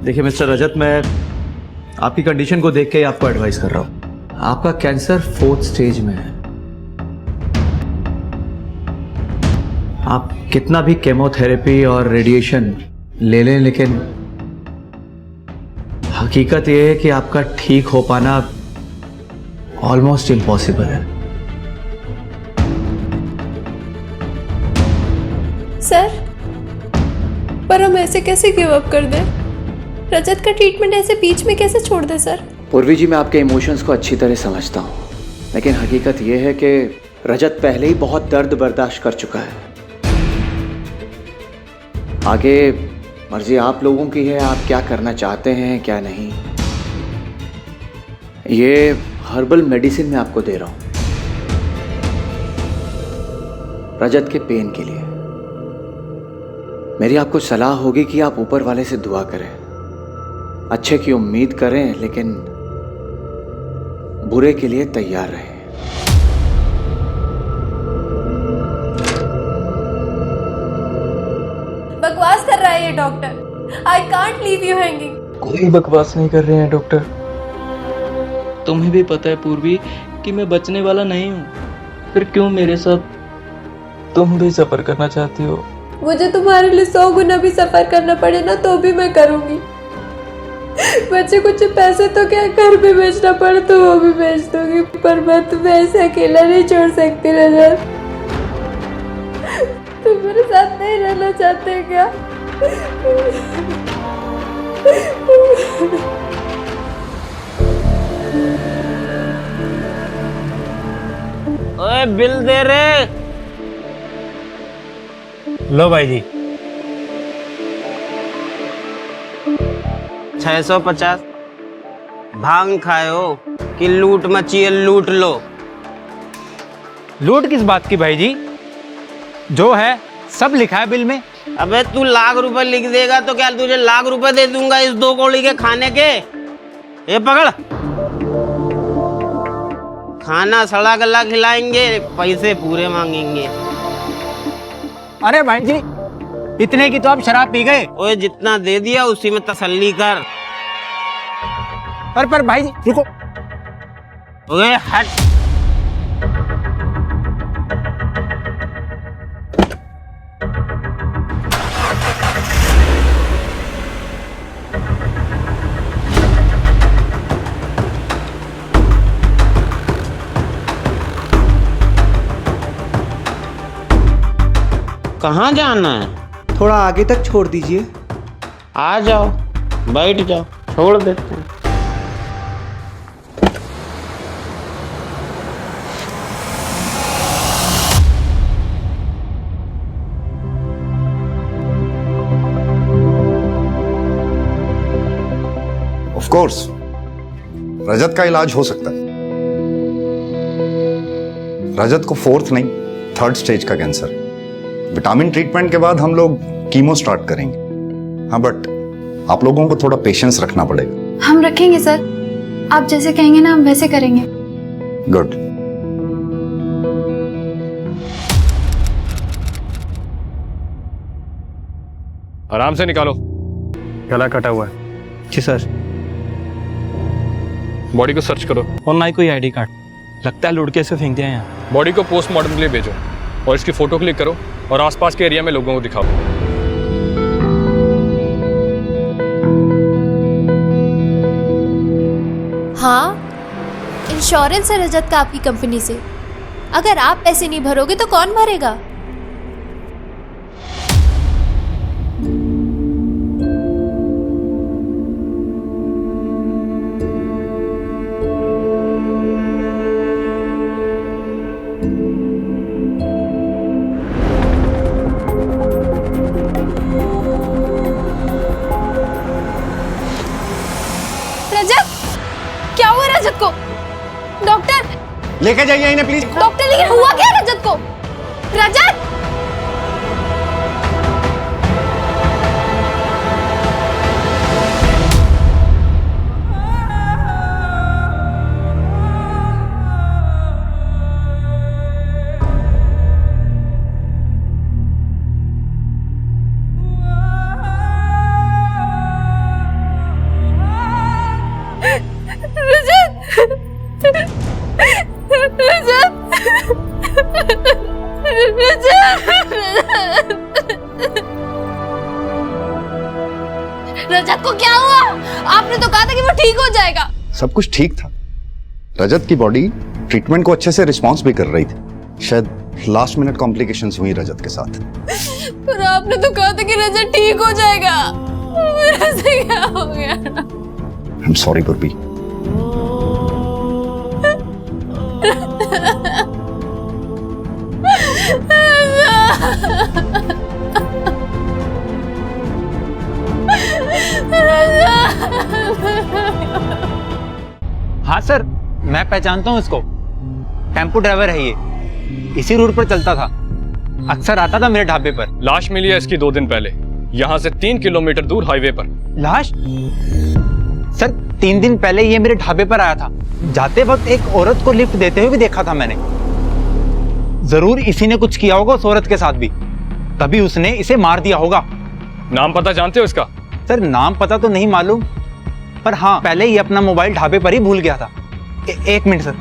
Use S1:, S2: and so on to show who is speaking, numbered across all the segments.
S1: देखिए मिस्टर रजत, मैं आपकी कंडीशन को देख के ही आपको एडवाइस कर रहा हूं। आपका कैंसर 4th स्टेज में है। आप कितना भी केमोथेरेपी और रेडिएशन ले लें, लेकिन हकीकत यह है कि आपका ठीक हो पाना ऑलमोस्ट इम्पॉसिबल है।
S2: सर, पर हम ऐसे कैसे गिव अप कर दें? रजत का ट्रीटमेंट ऐसे बीच में कैसे छोड़ दें सर?
S1: पूर्वी जी, मैं आपके इमोशंस को अच्छी तरह समझता हूँ, लेकिन हकीकत यह है कि रजत पहले ही बहुत दर्द बर्दाश्त कर चुका है। आगे मर्जी आप लोगों की है, आप क्या करना चाहते हैं क्या नहीं। ये हर्बल मेडिसिन मैं आपको दे रहा हूँ रजत के पेन के लिए। मेरी आपको सलाह होगी कि आप ऊपर वाले से दुआ करें, अच्छे की उम्मीद करें, लेकिन बुरे के लिए तैयार रहें।
S2: बकवास कर रहा है ये doctor. I can't leave you hanging.
S3: कोई बकवास नहीं कर रहे हैं डॉक्टर। तुम्हें भी पता है पूर्वी कि मैं बचने वाला नहीं हूँ, फिर क्यों मेरे साथ तुम भी सफर करना चाहती हो?
S2: मुझे तुम्हारे लिए 100 गुना भी सफर करना पड़े ना तो भी मैं करूंगी। बच्चे कुछ पैसे तो क्या घर पे बेचना पड़े तो वो भी बेच दूंगी, पर मैं तुम्हें ऐसे अकेला नहीं छोड़ सकती रजत। तुम मेरे साथ नहीं रहना चाहते क्या?
S4: ओए बिल दे रे।
S5: लो भाई जी।
S4: 650। भांग खाए हो कि लूट मची है? लूट लो।
S5: लूट किस बात की भाई जी? जो है सब लिखा है बिल में।
S4: अबे तू लाख रुपए लिख देगा तो क्या तुझे लाख रुपए दे दूंगा इस 2 कौड़ी के खाने के? ये पकड़, खाना सड़ा गला खिलाएंगे, पैसे पूरे मांगेंगे।
S5: अरे भाई जी, इतने की तो आप शराब पी गए।
S4: ओए जितना दे दिया उसी में तसल्ली कर।
S5: पर भाई जी रुको।
S4: ओए हट। कहाँ जाना है?
S6: थोड़ा आगे तक छोड़ दीजिए।
S4: आ जाओ, बैठ जाओ, छोड़ देते हैं।
S7: ऑफ कोर्स रजत का इलाज हो सकता है। रजत को 4th नहीं 3rd स्टेज का कैंसर। विटामिन ट्रीटमेंट के बाद हम लोग कीमो स्टार्ट करेंगे। हाँ, बट आप लोगों को थोड़ा पेशेंस रखना पड़ेगा।
S8: हम रखेंगे सर, आप जैसे कहेंगे ना हम वैसे करेंगे।
S7: गुड।
S9: आराम से निकालो।
S5: गला कटा हुआ है।
S1: जी सर।
S9: बॉडी को सर्च करो।
S3: और ना ही कोई आईडी कार्ड, लगता है लुढ़के से फेंक दिया यहाँ।
S9: बॉडी को पोस्टमार्टम के लिए भेजो और इसकी फोटो क्लिक करो और आसपास के एरिया में लोगों को दिखाओ।
S2: हाँ, इंश्योरेंस है रजत का आपकी कंपनी से। अगर आप पैसे नहीं भरोगे तो कौन भरेगा? क्या हुआ रजत को? डॉक्टर
S5: लेके जाइए इन्हें प्लीज।
S2: डॉक्टर, लेकिन हुआ क्या रजत को? रजत!
S8: रजत को क्या हुआ? आपने तो कहा था कि वो ठीक हो जाएगा।
S7: सब कुछ ठीक था। रजत की बॉडी ट्रीटमेंट को अच्छे से रिस्पॉन्स भी कर रही थी। शायद लास्ट मिनट कॉम्प्लिकेशंस हुई रजत के साथ।
S8: पर आपने तो कहा था कि रजत ठीक हो जाएगा। मेरे से क्या हो गया?
S7: आई एम सॉरी पूर्वी।
S5: हाँ सर, मैं पहचानता हूँ इसको। टेम्पो ड्राइवर है ये, इसी रूट पर चलता था, अक्सर आता था मेरे ढाबे पर।
S9: लाश मिली है इसकी 2 दिन पहले, यहाँ से 3 किलोमीटर दूर हाईवे पर।
S5: लाश? सर 3 दिन पहले ये मेरे ढाबे पर आया था। जाते वक्त एक औरत को लिफ्ट देते हुए भी देखा था मैंने। जरूर इसी ने कुछ किया होगा उस औरत के साथ भी, तभी उसने इसे मार दिया होगा।
S9: नाम पता जानते हो इसका?
S5: सर नाम पता तो नहीं मालूम, पर हाँ पहले ही अपना मोबाइल ढाबे पर ही भूल गया था। एक मिनट सर,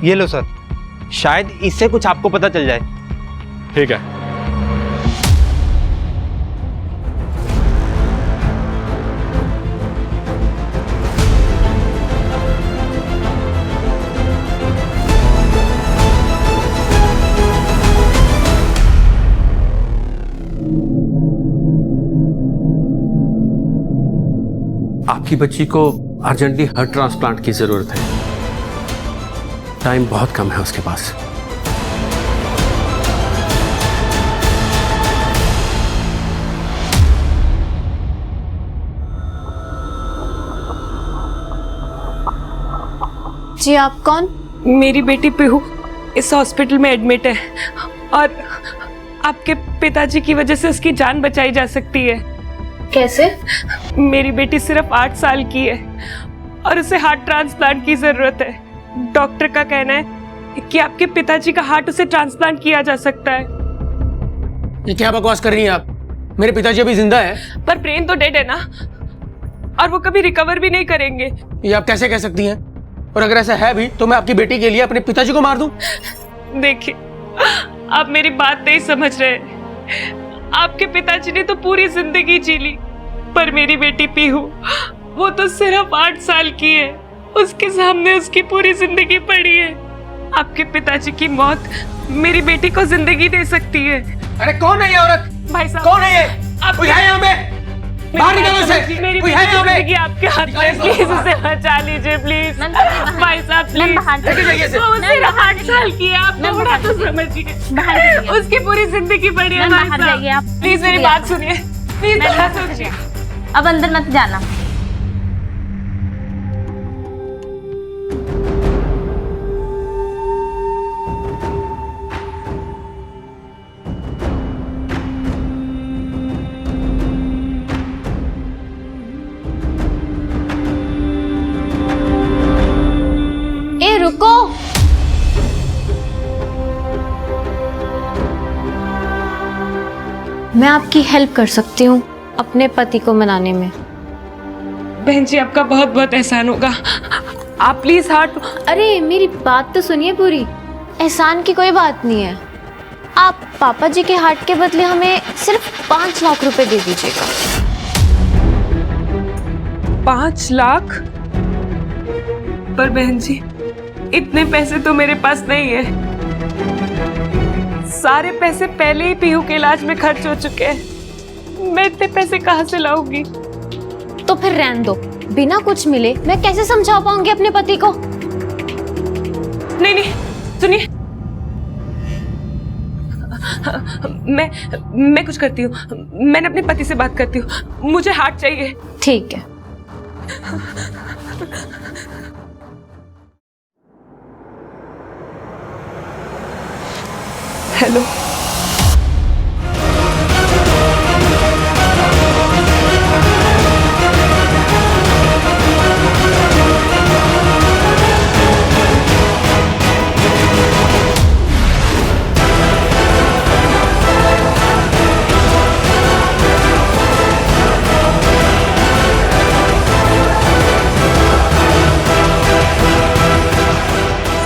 S5: ये लो सर, शायद इससे कुछ आपको पता चल जाए।
S9: ठीक है।
S6: आपकी बच्ची को अर्जेंटली हार्ट ट्रांसप्लांट की जरूरत है। टाइम बहुत कम है उसके पास।
S8: जी आप कौन?
S2: मेरी बेटी पीहू इस हॉस्पिटल में एडमिट है और आपके पिताजी की वजह से उसकी जान बचाई जा सकती है।
S8: कैसे?
S2: मेरी बेटी सिर्फ 8 साल की है और उसे हार्ट ट्रांसप्लांट की जरूरत है। डॉक्टर का कहना है कि आपके पिताजी का हार्ट उसे ट्रांसप्लांट किया जा सकता है।
S6: ये क्या बकवास कर रही हैं आप? मेरे पिताजी अभी जिंदा है।
S2: पर ब्रेन तो डेड है ना, और वो कभी रिकवर भी नहीं करेंगे।
S6: ये आप कैसे कह सकती हैं? और अगर ऐसा है भी तो मैं आपकी बेटी के लिए अपने पिताजी को मार दूं?
S2: देखिए, आप मेरी बात नहीं समझ रहे। आपके पिताजी ने तो पूरी जिंदगी जी ली, पर मेरी बेटी पीहू, वो तो सिर्फ 8 साल की है। उसके सामने उसकी पूरी जिंदगी पड़ी है। आपके पिताजी की मौत मेरी बेटी को जिंदगी दे सकती है।
S6: अरे कौन है ये औरत?
S2: भाई साहब,
S6: कौन है ये? कोई है यहाँ पे? बाहर निकलो इसे।
S2: मेरी
S6: कोई है यहाँ पे?
S2: जिंदगी आपके हाथ में, प्लीज उसे बचा लीजिए प्लीज। भाई साहब प्लीज, वो सिर्फ 8 साल की है, आप थोड़ा तो समझिए। उसकी पूरी जिंदगी पड़ी है। भाई साहब प्लीज मेरी बात सुनिए, प्लीज थोड़ा सोचिए।
S8: अब अंदर मत जाना। ए रुको, मैं आपकी हेल्प कर सकती हूँ अपने पति को मनाने में।
S2: बहन जी आपका बहुत बहुत एहसान होगा, आप प्लीज हार्ट।
S8: अरे मेरी बात तो सुनिए पूरी। एहसान की कोई बात नहीं है। आप पापा जी के हार्ट के बदले हमें सिर्फ 5 लाख रुपए दे दीजिएगा।
S2: 5 लाख? पर बहन जी इतने पैसे तो मेरे पास नहीं है। सारे पैसे पहले ही पीहू के इलाज में खर्च हो चुके हैं। मैं इतने पैसे कहाँ से लाऊंगी?
S8: तो फिर रहने दो, बिना कुछ मिले मैं कैसे समझा पाऊंगी अपने पति को?
S2: नहीं नहीं सुनिए, मैं कुछ करती हूँ। मैंने अपने पति से बात करती हूँ, मुझे हार्ट चाहिए।
S8: ठीक है।
S2: हेलो,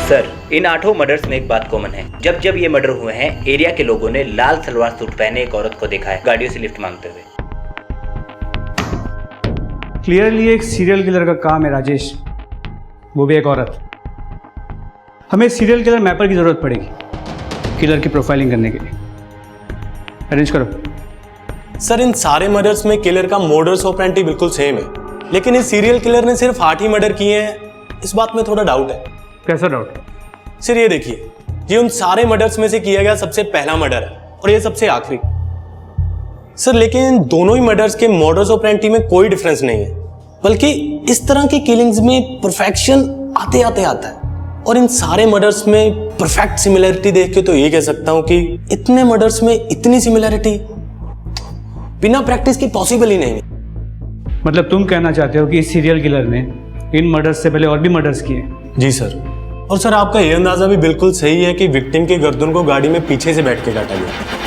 S10: सर, इन 8 मर्डर्स में एक बात कॉमन है। जब जब ये मर्डर हुए हैं, एरिया के लोगों ने लाल सलवार सूट पहने एक औरत को देखा है गाड़ियों से लिफ्ट मांगते हुए।
S11: क्लियरली एक सीरियल किलर का काम है राजेश, वो भी एक औरत। हमें सीरियल किलर मैपर की ज़रूरत पड़ेगी किलर की प्रोफाइलिंग करने के लिए। अरेंज करो।
S12: सर इन सारे मर्डर्स में किलर का मोडस ऑपरेंडी बिल्कुल सेम है, लेकिन इस सीरियल किलर ने सिर्फ 8 ही मर्डर किए हैं, इस बात में थोड़ा डाउट है।
S11: कैसा डाउट?
S12: सर ये देखिए, ये उन सारे मर्डर्स में से किया गया सबसे पहला मर्डर है और ये सबसे आखिरी। सर लेकिन दोनों ही मर्डर्स के मोडस ऑपरेंडी में कोई डिफरेंस नहीं है, बल्कि इस तरह की किलिंग्स में परफेक्शन आते आते आता है। और इन सारे मर्डर्स में परफेक्ट सिमिलरिटी देख के तो ये कह सकता हूं कि इतने मर्डर्स में इतनी सिमिलरिटी बिना प्रैक्टिस के पॉसिबल ही नहीं है।
S11: मतलब तुम कहना चाहते हो कि इस सीरियल किलर ने इन मर्डर्स से पहले और भी मर्डर्स किए?
S12: जी सर। और सर आपका ये अंदाजा भी बिल्कुल सही है कि विक्टिम की गर्दन को गाड़ी में पीछे से बैठ के काटा गया।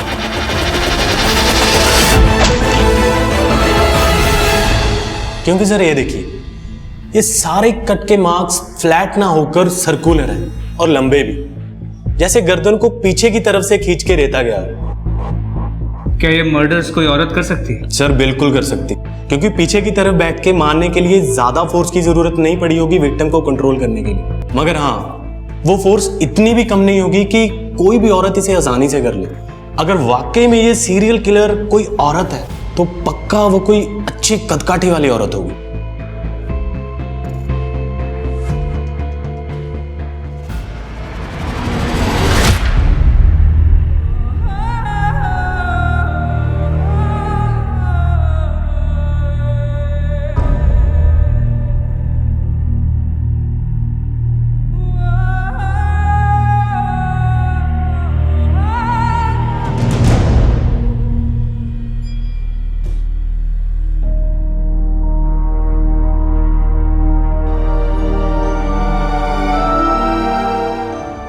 S12: क्योंकि सर ये देखिए, ये सारे कट के मार्क्स फ्लैट ना होकर सर्कुलर हैं और लंबे भी, जैसे गर्दन को पीछे की तरफ से खींच के रेता गया।
S11: क्या ये मर्डर्स कोई औरत कर सकती है?
S12: सर बिल्कुल कर सकती, क्योंकि पीछे की तरफ बैठ के मारने के लिए ज्यादा फोर्स की जरूरत नहीं पड़ी होगी विक्टिम को कंट्रोल करने के लिए। मगर हाँ, वो फोर्स इतनी भी कम नहीं होगी कि कोई भी औरत इसे आसानी से कर ले। अगर वाकई में ये सीरियल किलर कोई औरत है तो पक्का वो कोई अच्छी कदकाठी वाली औरत होगी।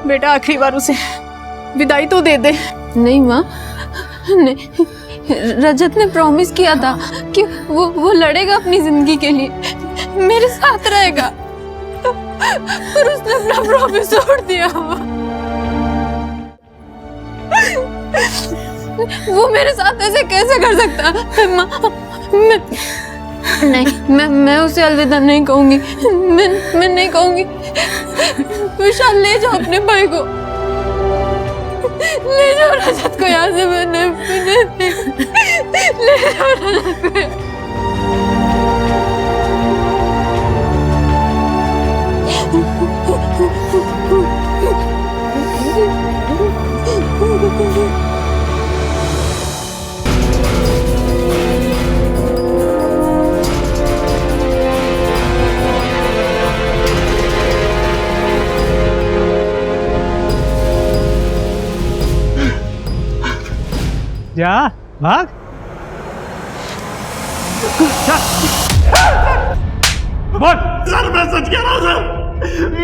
S2: बेटा आखिरी बार उसे विदाई तो दे दे।
S8: नहीं माँ, नहीं, रजत ने प्रॉमिस किया था कि वो लड़ेगा अपनी जिंदगी के लिए, मेरे साथ रहेगा, पर उसने अपना प्रॉमिस तोड़ दिया। वो मेरे साथ ऐसे कैसे कर सकता? माँ नहीं, मैं उसे अलविदा नहीं कहूंगी, मैं नहीं कहूंगी। विशाल ले जाओ अपने भाई को, ले जाओ रजत को यहाँ से, मैंने ले जाओ रजत को।
S11: जा भाग। बोल।
S12: सर मैं सच कह रहा हूं सर,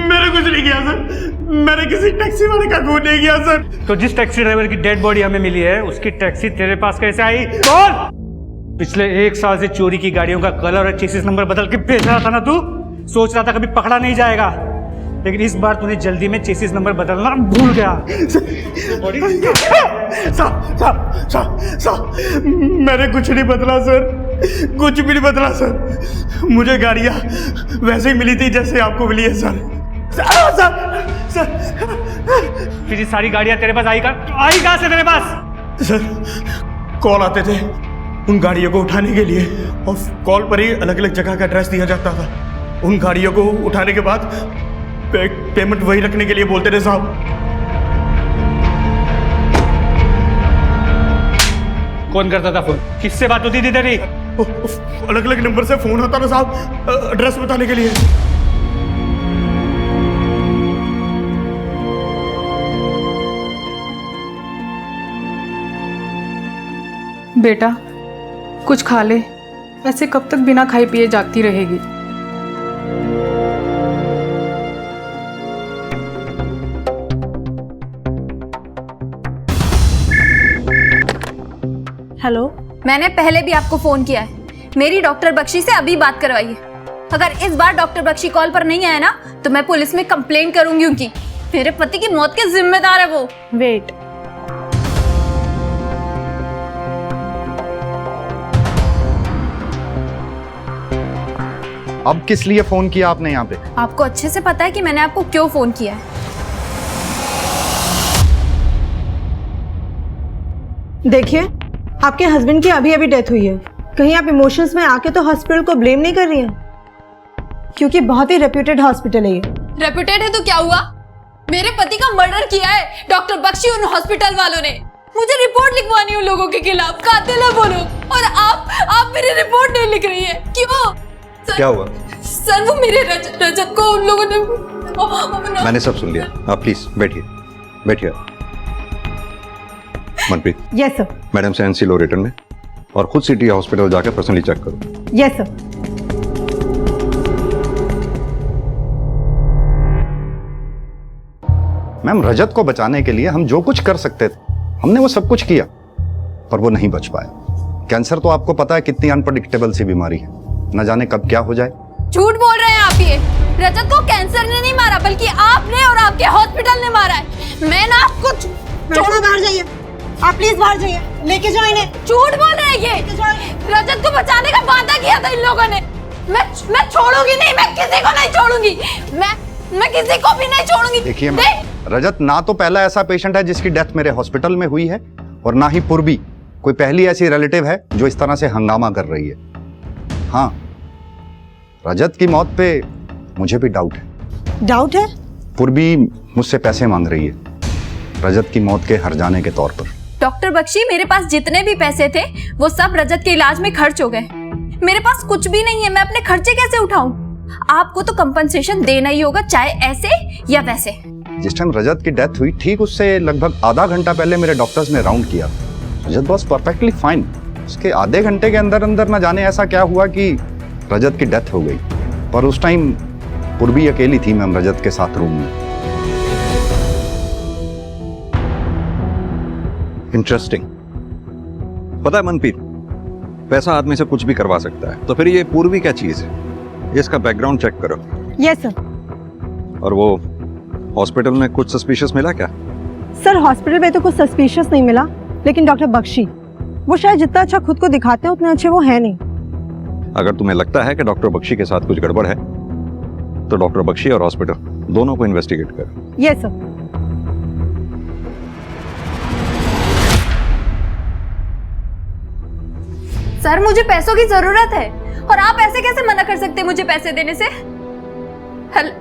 S12: मैंने कुछ नहीं किया सर, मैंने किसी टैक्सी वाले का खून नहीं किया सर।
S11: तो जिस टैक्सी ड्राइवर की डेड बॉडी हमें मिली है उसकी टैक्सी तेरे पास कैसे आई? बोल। पिछले 1 साल से चोरी की गाड़ियों का कलर और चेसिस नंबर बदल के बेच रहा था ना तू? सोच रहा था कभी पकड़ा नहीं जाएगा, लेकिन इस बार तूने जल्दी में चेसिस नंबर बदलना भूल गया।
S12: मैंने कुछ नहीं बदला सर, कुछ भी नहीं बदला सर। मुझे गाड़ियां वैसे ही मिली थी जैसे आपको मिली है सर।
S11: फिर ये सारी गाड़ियां तेरे पास आई कहां से तेरे पास?
S12: सर कॉल आते थे उन गाड़ियों को उठाने के लिए, और कॉल पर ही अलग अलग जगह का एड्रेस दिया जाता था। उन गाड़ियों को उठाने के बाद पेमेंट वही रखने के लिए बोलते थे साहब।
S11: कौन करता था फोन? किससे बात होती थी तेरी?
S12: अलग अलग नंबर से फोन आता था साहब, एड्रेस बताने के लिए।
S2: बेटा कुछ खा ले, ऐसे कब तक बिना खाए पिए जागती रहेगी?
S8: हेलो, मैंने पहले भी आपको फोन किया है, मेरी डॉक्टर बख्शी से अभी बात करवाइए। अगर इस बार डॉक्टर बख्शी कॉल पर नहीं आया ना तो मैं पुलिस में कंप्लेन करूंगी उनकी। मेरे पति की मौत के जिम्मेदार है वो।
S2: वेट,
S7: अब किस लिए फोन किया आपने यहाँ पे?
S8: आपको अच्छे से पता है कि मैंने आपको क्यों फोन किया है।
S13: देखिए, आपके हस्बैंड की अभी अभी डेथ हुई है। कहीं आप इमोशंस में आके तो हॉस्पिटल को ब्लेम नहीं कर रही हैं? क्योंकि बहुत ही रेप्यूटेड हॉस्पिटल है ये।
S8: रेप्यूटेड है तो क्या हुआ? मेरे पति का मर्डर किया है डॉक्टर बख्शी उन हॉस्पिटल वालों ने। मुझे रिपोर्ट लिखवानी उन लोगों के खिलाफ, कातिल है वो लोग। और आप मेरी रिपोर्ट नहीं लिख रही है, क्यों?
S7: क्या हुआ?
S8: सर वो मेरे रजत को उन लोगों ने।
S7: मैंने सब सुन लिया, आप प्लीज बैठिए बैठिए। मनप्रीत।
S13: Yes sir.
S7: मैडम से एनसी लो रिटर्न में, और खुद सिटी हॉस्पिटल जाकर पर्सनली चेक करो।
S13: Yes sir.
S7: मैम, रजत को बचाने के लिए हम जो कुछ कर सकते थे हमने वो सब कुछ किया, पर वो नहीं बच पाया। कैंसर तो आपको पता है कितनी अनप्रेडिक्टेबल सी बीमारी है, न जाने कब क्या हो जाए।
S8: झूठ बोल रहे हैं आप ये। रजत को कैंसर ने नहीं मारा, बल्कि आपने और आपके हॉस्पिटल ने मारा है। मैं ना आपको
S13: छोड़ो, बाहर जाइए आप, प्लीज बाहर जाइए, लेके जाओ इन्हें।
S8: झूठ बोल रहे हैं ये। रजत को बचाने का वादा किया था इन लोगों ने। मैं छोड़ूंगी नहीं, मैं किसी को नहीं छोड़ूंगी। मैं किसी को भी नहीं छोड़ूंगी।
S7: देखिए रजत ना तो पहला ऐसा पेशेंट है जिसकी डेथ मेरे हॉस्पिटल में हुई है, और ना ही पूर्वी कोई पहली ऐसी रिलेटिव है जो इस तरह से हंगामा कर रही है। हाँ, रजत की मौत पे मुझे भी डाउट है।
S13: डाउट है?
S7: पूर्वी मुझसे पैसे मांग रही है रजत की मौत के हर जाने के तौर पर।
S8: डॉक्टर बख्शी, मेरे पास जितने भी पैसे थे वो सब रजत के इलाज में खर्च हो गए। मेरे पास कुछ भी नहीं है, मैं अपने खर्चे कैसे उठाऊं? आपको तो कंपनसेशन देना ही होगा, चाहे ऐसे या वैसे।
S7: जिस टाइम रजत की डेथ हुई ठीक उससे लगभग आधा घंटा पहले मेरे डॉक्टर्स ने राउंड किया। रजत वॉज परफेक्टली फाइन। उसके आधे घंटे के अंदर अंदर न जाने ऐसा क्या हुआ कि रजत की डेथ हो गई। पर उस टाइम पूर्वी अकेली थी मैम रजत के साथ रूम में। इंटरेस्टिंग।
S14: पता है मनप्रीत, पैसा आदमी से कुछ भी करवा सकता है, तो फिर ये पूर्वी क्या चीज है? इसका बैकग्राउंड चेक करो।
S13: Yes sir.
S14: और वो हॉस्पिटल में कुछ सस्पिशियस मिला क्या?
S13: सर हॉस्पिटल में तो कुछ सस्पिशियस नहीं मिला, लेकिन डॉक्टर बख्शी वो शायद जितना अच्छा खुद को दिखाते हैं उतने अच्छे वो है नहीं।
S14: अगर तुम्हें लगता है कि डॉक्टर बख्शी के साथ कुछ गड़बड़ है तो डॉक्टर बख्शी और हॉस्पिटल दोनों को इन्वेस्टिगेट करो।
S13: Yes sir.
S8: सर मुझे पैसों की जरूरत है, और आप ऐसे कैसे मना कर सकते हैं मुझे पैसे देने से?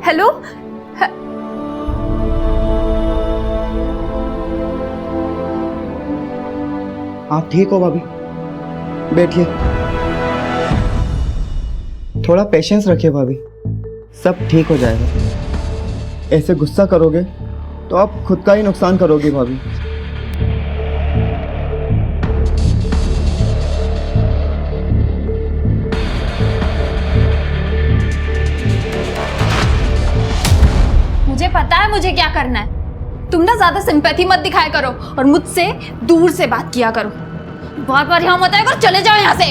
S8: हेलो?
S15: आप ठीक हो भाभी? बैठिए, थोड़ा पेशेंस रखिए भाभी, सब ठीक हो जाएगा। ऐसे गुस्सा करोगे तो आप खुद का ही नुकसान करोगे भाभी।
S8: मुझे पता है मुझे क्या करना है। तुम ना ज्यादा सिंपैथी मत दिखाया करो और मुझसे दूर से बात किया करो। बार बार यहाँ मत आया करो, चले जाओ यहाँ से।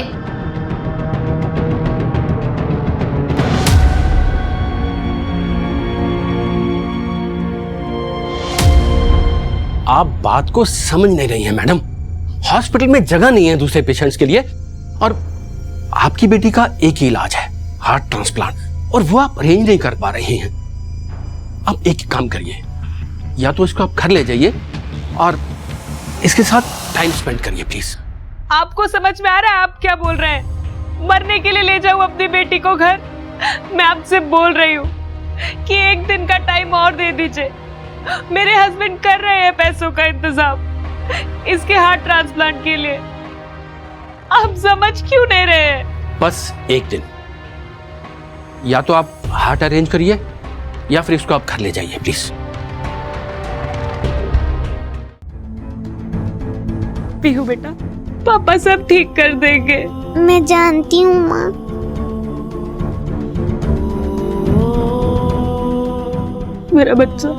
S6: आप बात को समझ नहीं रही हैं मैडम। हॉस्पिटल में जगह नहीं है दूसरे पेशेंट्स के लिए, और आपकी बेटी का एक ही इलाज है, हार्ट ट्रांसप्लांट, और वो आप अरेंज नहीं कर पा रही हैं। अब एक काम करिए, या तो इसको आप घर ले जाइए और इसके साथ टाइम स्पेंड करिए प्लीज।
S16: आपको समझ में आ रहा है आप क्या बोल रहे हैं? मरने के लिए ले जाऊं अपनी बेटी को घर? मैं आपसे बोल रही हूँ कि एक दिन का टाइम और दे दीजिए। मेरे हस्बैंड कर रहे हैं पैसों का इंतजाम इसके हार्ट ट्रांसप्लांट के लिए। आप समझ क्यों नहीं रहे हैं?
S6: बस एक दिन, या तो आप हार्ट अरेंज करिए या फिर इसको आप घर ले जाइए प्लीज।
S16: पीहू बेटा, पापा सब ठीक कर देंगे।
S17: मैं जानती हूँ माँ।
S16: मेरा बच्चा।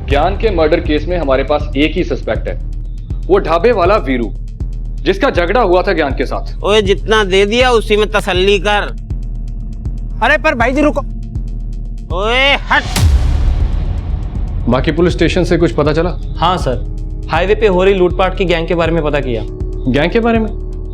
S9: ज्ञान के मर्डर केस में हमारे पास एक ही सस्पेक्ट है, वो ढाबे वाला वीरू, जिसका झगड़ा हुआ था ज्ञान के साथ।
S4: ओए जितना दे दिया उसी में तसल्ली कर।
S5: अरे पर भाई जी रुको।
S4: ओए हट।
S9: बाकी पुलिस स्टेशन से कुछ पता चला?
S12: हाँ सर, हाईवे पे हो रही लूटपाट की गैंग के बारे में पता किया।
S9: गैंग के बारे में?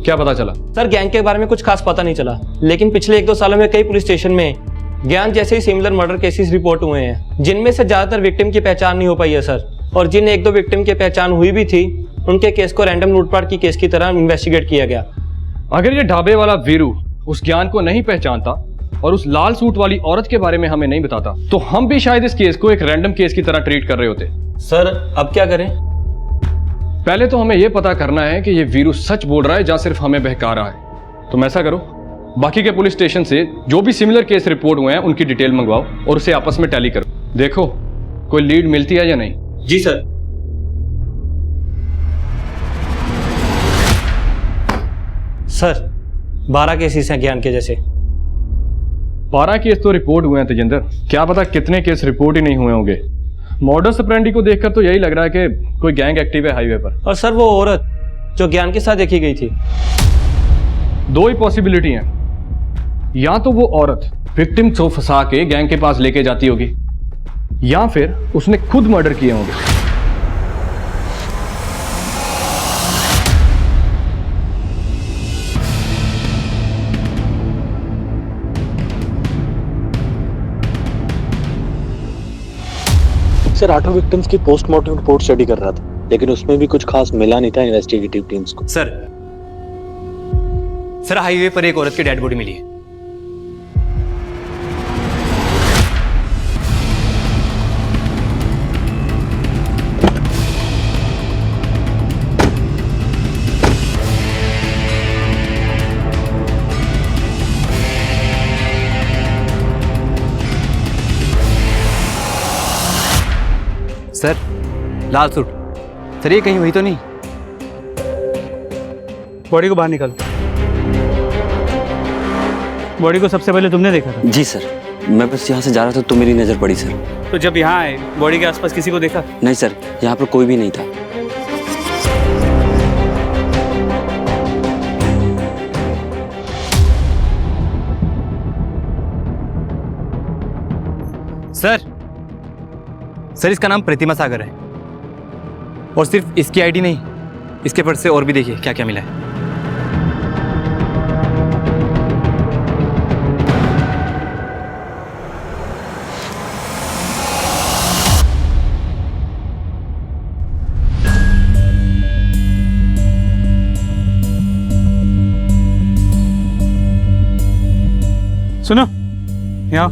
S9: क्या पता चला?
S12: सर गैंग के बारे में कुछ खास पता नहीं चला, लेकिन पिछले 1-2 सालों में कई पुलिस स्टेशन में ज्ञान जैसे ही सिमिलर मर्डर केसेस रिपोर्ट हुए हैं, जिनमें से ज्यादातर विक्टिम की पहचान नहीं हो पाई है सर। और जिन 1-2 विक्टिम की पहचान हुई भी थी, उनके केस को रैंडम लूटपाट की केस की तरह इन्वेस्टिगेट किया गया।
S9: अगर ये ढाबे वाला वीरू उस ज्ञान को नहीं पहचानता और उस लाल सूट वाली औरत के बारे में हमें नहीं बताता, तो हम भी शायद इस केस को एक रैंडम केस की तरह ट्रीट कर रहे होते।
S12: सर अब क्या करें?
S9: पहले तो हमें यह पता करना है कि ये वीरू सच बोल रहा है या सिर्फ हमें बहका रहा है। तुम ऐसा करो, बाकी के पुलिस स्टेशन से जो भी सिमिलर केस रिपोर्ट हुए हैं उनकी डिटेल मंगवाओ और उसे आपस में टैली करो। देखो कोई लीड मिलती है या नहीं।
S12: जी सर। सर 12 केसेस हैं ज्ञान के जैसे।
S9: 12 केस तो रिपोर्ट हुए हैं तेजिंदर, क्या पता कितने केस रिपोर्ट ही नहीं हुए होंगे। मॉडस ऑपरेंडी को देखकर तो यही लग रहा है कि कोई गैंग एक्टिव है हाईवे पर।
S12: और सर वो औरत जो ज्ञान के साथ देखी गई थी,
S9: 2 ही पॉसिबिलिटी हैं, या तो वो औरत विक्टिम को फंसा के गैंग के पास लेके जाती होगी, या फिर उसने खुद मर्डर किए होंगे।
S18: सर 8 विक्टिम्स की पोस्टमार्टम रिपोर्ट स्टडी कर रहा था, लेकिन उसमें भी कुछ खास मिला नहीं था इन्वेस्टिगेटिव टीम्स को।
S12: सर हाईवे पर एक औरत की डेड बॉडी मिली है।
S5: सर लाल सूट, सर ये कहीं हुई तो नहीं?
S11: बॉडी को बाहर निकालो। बॉडी को सबसे पहले तुमने देखा था?
S19: जी सर, मैं बस यहाँ से जा रहा था तो मेरी नज़र पड़ी सर।
S11: तो जब यहाँ आए बॉडी के आसपास किसी को देखा?
S19: नहीं सर, यहाँ पर कोई भी नहीं था।
S5: सर इसका नाम प्रतिमा सागर है, और सिर्फ इसकी आईडी नहीं, इसके पर्स से और भी देखिए क्या क्या मिला है।
S11: सुनो, यहाँ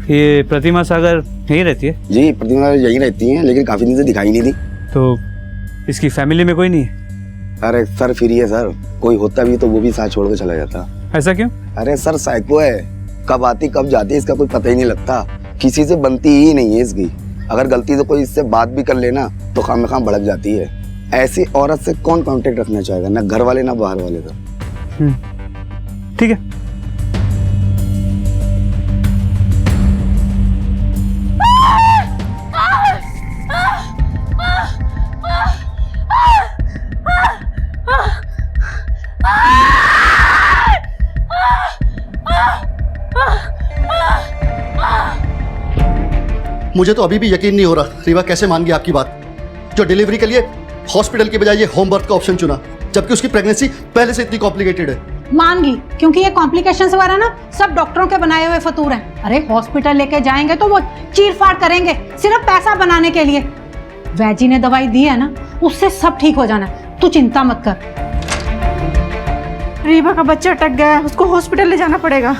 S11: ये प्रतिमा सागर यहीं रहती है?
S20: जी प्रतिमा यहीं रहती हैं, लेकिन काफी दिन से दिखाई नहीं दी।
S11: तो इसकी फैमिली में कोई नहीं है?
S20: अरे सर फ्री है सर, कोई होता भी तो वो भी साथ छोड़ के चला जाता।
S11: ऐसा क्यों?
S20: अरे सर साइको है, कब आती कब जाती इसका कोई पता ही नहीं लगता, किसी से बनती ही नहीं है इसकी। अगर गलती से कोई इससे बात भी कर लेना तो खाम भड़क जाती है। ऐसी औरत से कौन कांटेक्ट रखना चाहेगा, ना घर वाले ना बाहर वाले। तो
S11: ठीक है।
S21: मुझे तो अभी भी यकीन नहीं हो रहा रीवा कैसे मान गई आपकी बात। जो डिलीवरी के लिए हॉस्पिटल के बजाय ये होम बर्थ का ऑप्शन चुना, जबकि उसकी प्रेगनेंसी पहले से इतनी कॉम्प्लिकेटेड है।
S22: मान गई, क्योंकि ये कॉम्प्लिकेशंस वगैरह ना सब डॉक्टरों के बनाए हुए फतूर हैं। अरे हॉस्पिटल लेके जाएंगे तो वो चीर फाड़ करेंगे सिर्फ पैसा बनाने के लिए। वैजी ने दवाई दी है ना, उससे सब ठीक हो जाना, तू चिंता मत कर।
S13: रीवा का बच्चा अटक गया है, उसको हॉस्पिटल ले जाना पड़ेगा।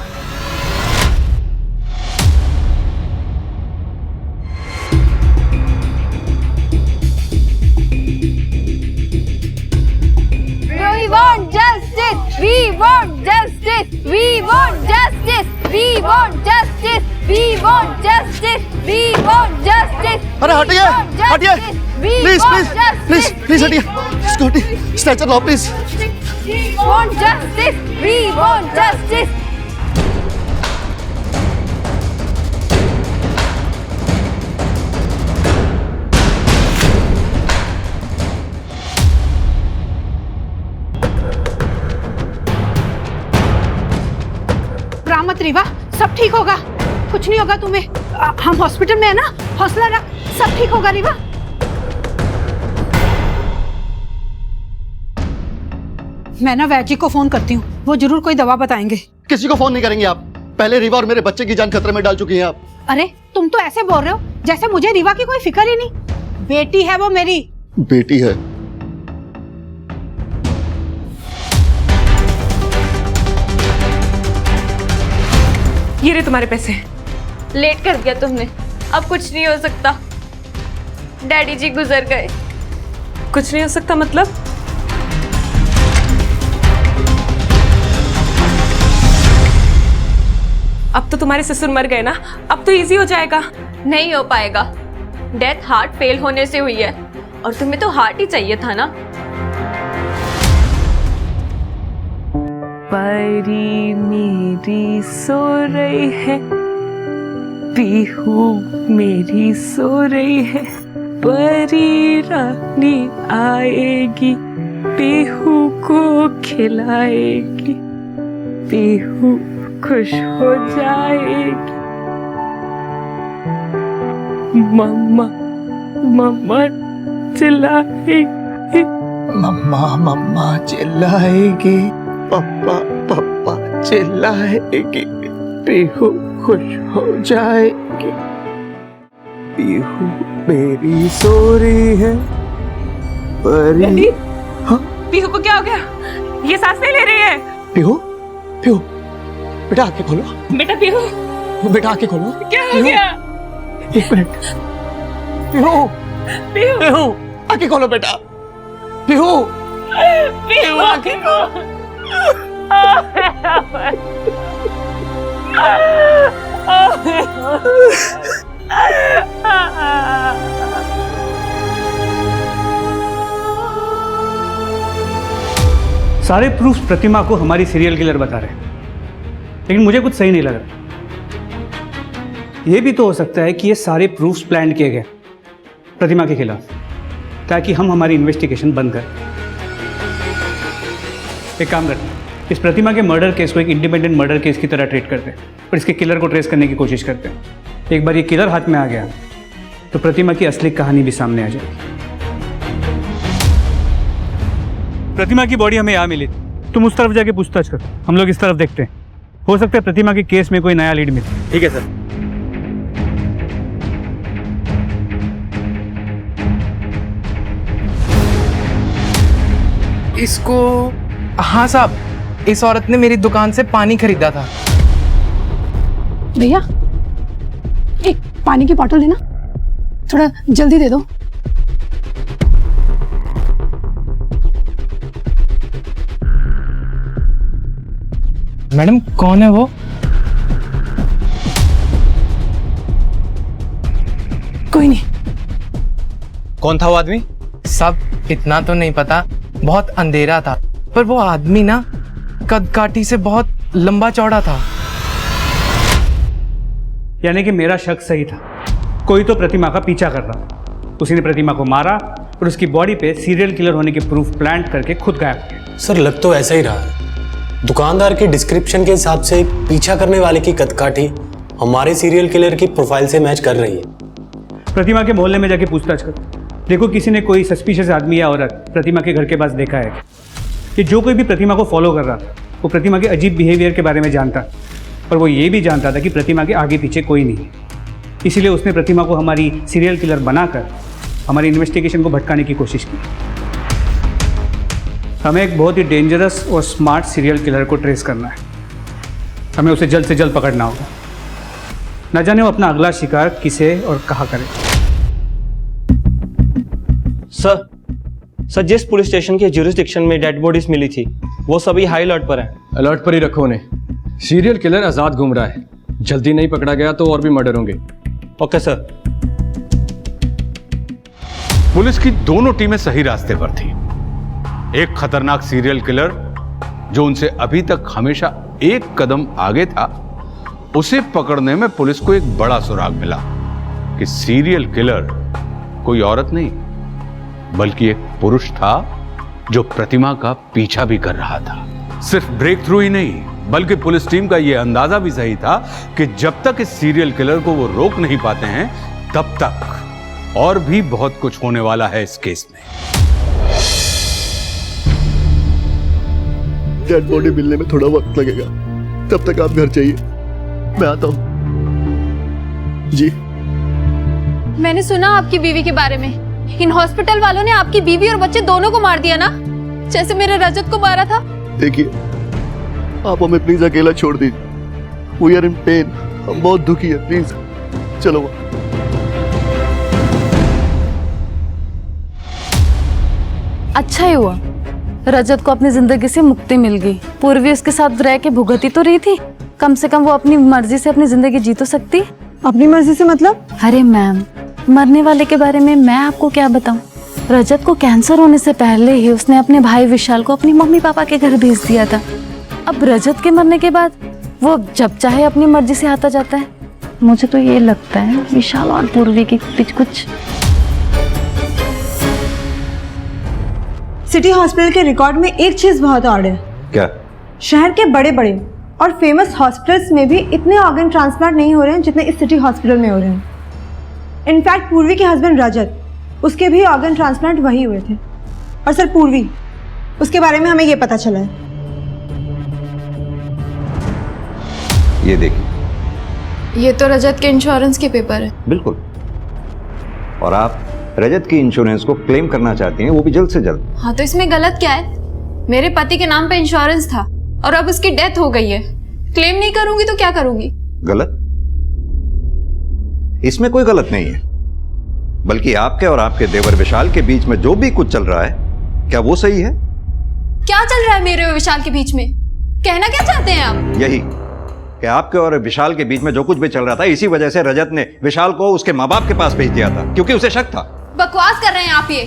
S8: We want justice. We want justice. We want justice. We want justice. We want justice. We want justice.
S21: अरे हटिए हटिए, प्लीज प्लीज प्लीज प्लीज हटिए, स्कूटी स्ट्रेचर लाओ please.
S8: We want justice. We want justice.
S22: मत रीवा, सब ठीक होगा, कुछ नहीं होगा तुम्हें। हम हॉस्पिटल में है ना, हौसला रख, सब ठीक होगा रीवा। मैं ना वैजी को फोन करती हूँ, वो जरूर कोई दवा बताएंगे।
S21: किसी को फोन नहीं करेंगे आप, पहले रीवा और मेरे बच्चे की जान खतरे में डाल चुकी हैं आप।
S22: अरे तुम तो ऐसे बोल रहे हो जैसे मुझे रीवा की कोई फिक्र ही नहीं। बेटी है वो मेरी।
S21: बेटी है?
S16: ये रहे तुम्हारे पैसे।
S2: लेट कर दिया तुमने, अब कुछ नहीं हो सकता। डैडी जी गुजर गए।
S16: कुछ नहीं हो सकता मतलब? अब तो तुम्हारे ससुर मर गए ना, अब तो इजी हो जाएगा।
S2: नहीं हो पाएगा, डेथ हार्ट फेल होने से हुई है और तुम्हें तो हार्ट ही चाहिए था ना।
S16: परी मेरी सो रही है, पीहू मेरी सो रही है, परी रानी आएगी, पीहू को खिलाएगी, पीहू खुश हो जाएगी। मम्मा मम्मा चिल्लाएगी,
S21: मम्मा मम्मा चिल्लाएगी, पापा पापा चिल्लाएगी, पीहू खुश हो जाएगी, पीहू मेरी सो रही है, परी। हाँ?
S16: पीहू को क्या हो गया? ये सांस नहीं ले रही है।
S21: पीहू पीहू बेटा आंखें खोलो।
S16: बेटा पीहू,
S21: बेटा आंखें खोलो।
S16: क्या हो गया?
S21: एक मिनट। पीहू पीहू आंखें खोलो बेटा। पीहू
S16: पीहू आंखें खोलो।
S11: सारे प्रूफ्स प्रतिमा को हमारी सीरियल किलर बता रहे हैं, लेकिन मुझे कुछ सही नहीं लग रहा। यह भी तो हो सकता है कि ये सारे प्रूफ्स प्लान किए गए प्रतिमा के खिलाफ, ताकि हम हमारी इन्वेस्टिगेशन बंद करें। एक काम करते हैं, इस प्रतिमा के मर्डर केस को एक इंडिपेंडेंट मर्डर केस की तरह ट्रीट करते हैं और इसके किलर को ट्रेस करने की कोशिश करते हैं। एक बार ये किलर हाथ में आ गया तो प्रतिमा की असली कहानी भी सामने आ जाएगी। प्रतिमा की बॉडी हमें यहाँ मिली, तुम उस तरफ जाके पूछताछ करो, हम लोग इस तरफ देखते हैं। हो सकता है प्रतिमा के केस में कोई नया लीड मिले।
S12: ठीक है सर।
S1: इसको, हाँ साहब, इस औरत ने मेरी दुकान से पानी खरीदा था।
S22: भैया एक पानी की बोतल देना, थोड़ा जल्दी दे दो।
S1: मैडम कौन है वो?
S22: कोई नहीं।
S1: कौन था वो आदमी? सब इतना तो नहीं पता, बहुत अंधेरा था, पर वो आदमी ना कद काठी से बहुत लंबा चौड़ा था।
S11: यानी कि मेरा शक सही था, कोई तो प्रतिमा का पीछा कर रहा था। उसी ने प्रतिमा को मारा और उसकी बॉडी पे सीरियल किलर होने के प्रूफ प्लांट करके खुद गायब हो गया।
S12: सर लग तो ऐसा ही रहा है। दुकानदार के डिस्क्रिप्शन के हिसाब से पीछा करने वाले की कदकाठी हमारे सीरियल किलर की प्रोफाइल से मैच कर रही है।
S11: प्रतिमा के मोहल्ले में जाके पूछताछ करो, देखो किसी ने कोई सस्पिशियस आदमी या औरत प्रतिमा के घर के पास देखा है कि जो कोई भी प्रतिमा को फॉलो कर रहा था वो प्रतिमा के अजीब बिहेवियर के बारे में जानता, और वो ये भी जानता था कि प्रतिमा के आगे पीछे कोई नहीं है। इसीलिए उसने प्रतिमा को हमारी सीरियल किलर बनाकर हमारी इन्वेस्टिगेशन को भटकाने की कोशिश की। हमें एक बहुत ही डेंजरस और स्मार्ट सीरियल किलर को ट्रेस करना है। हमें उसे जल्द से जल्द पकड़ना होगा, न जाने वो अपना अगला शिकार किसे और कहाँ करे।
S3: सर जिस पुलिस स्टेशन के ज्यूरिसडिक्शन में डेड बॉडीज मिली थी वो सभी हाई अलर्ट पर हैं।
S9: अलर्ट पर ही रखो उन्हें। सीरियल किलर आजाद घूम रहा है, जल्दी नहीं पकड़ा गया तो और भी मर्डर होंगे।
S3: Okay sir.
S23: पुलिस की दोनों टीमें सही रास्ते पर थी। एक खतरनाक सीरियल किलर जो उनसे अभी तक हमेशा एक कदम आगे था, उसे पकड़ने में पुलिस को एक बड़ा सुराग मिला कि सीरियल किलर कोई औरत नहीं बल्कि एक पुरुष था जो प्रतिमा का पीछा भी कर रहा था। सिर्फ ब्रेक थ्रू ही नहीं बल्कि पुलिस टीम का यह अंदाजा भी सही था कि जब तक इस सीरियल किलर को वो रोक नहीं पाते हैं तब तक और भी बहुत कुछ होने वाला है इस केस में।
S21: डेड बॉडी मिलने में थोड़ा वक्त लगेगा, तब तक आप घर जाइए, मैं आता हूँ। जी
S8: मैंने सुना आपकी बीवी के बारे में, इन हॉस्पिटल वालों ने आपकी बीवी और बच्चे दोनों को मार दिया ना, जैसे मेरे रजत को मारा था।
S21: देखिए, आप हमें प्लीज अकेला छोड़ दीजिए, वी आर इन पेन, हम बहुत दुखी है, प्लीज चलो।
S7: अच्छा ही हुआ रजत को अपनी जिंदगी से मुक्ति मिल गई। पूर्वी उसके साथ रह के भुगती तो रही थी, कम से कम वो अपनी मर्जी से अपनी जिंदगी जी तो सकती।
S13: अपनी मर्जी से मतलब?
S7: अरे मैम, मरने वाले के बारे में मैं आपको क्या बताऊं। रजत को कैंसर होने से पहले ही उसने अपने भाई विशाल को अपनी मम्मी पापा के घर भेज दिया था। अब रजत के मरने के बाद वो जब चाहे अपनी मर्जी से आता जाता है। मुझे तो ये लगता है विशाल और पूर्वी के बीच कुछ।
S13: सिटी हॉस्पिटल के रिकॉर्ड में एक चीज बहुत ऑड है।
S5: क्या?
S13: शहर के बड़े बड़े और फेमस हॉस्पिटल्स में भी इतने ऑर्गन ट्रांसप्लांट नहीं हो रहे हैं जितने इस सिटी हॉस्पिटल में हो रहे हैं। इनफैक्ट पूर्वी के हस्बैंड रजत, उसके भी ऑर्गन ट्रांसप्लांट वही हुए थे। और सर पूर्वी, उसके बारे में हमें ये पता चला है।
S5: ये देखिए,
S8: ये तो रजत के इंश्योरेंस के पेपर है।
S5: बिल्कुल। और आप रजत की इंश्योरेंस को क्लेम करना चाहती हैं, वो भी जल्द से जल्द।
S8: हाँ तो इसमें गलत क्या है? मेरे पति के नाम पे इंश्योरेंस था और अब उसकी डेथ हो गई है। क्लेम नहीं करूंगी तो क्या करूंगी?
S5: गलत? इसमें कोई गलत नहीं है, बल्कि आपके और आपके देवर विशाल के बीच में जो भी कुछ चल रहा है, क्या वो सही है?
S8: क्या चल रहा है मेरे और विशाल के बीच में? कहना क्या चाहते हैं आप?
S5: यही कि आपके और विशाल के बीच में जो कुछ भी चल रहा था, इसी वजह से रजत ने विशाल को उसके माँ बाप के पास भेज दिया था, क्योंकि उसे शक था।
S8: बकवास कर रहे हैं आप ये।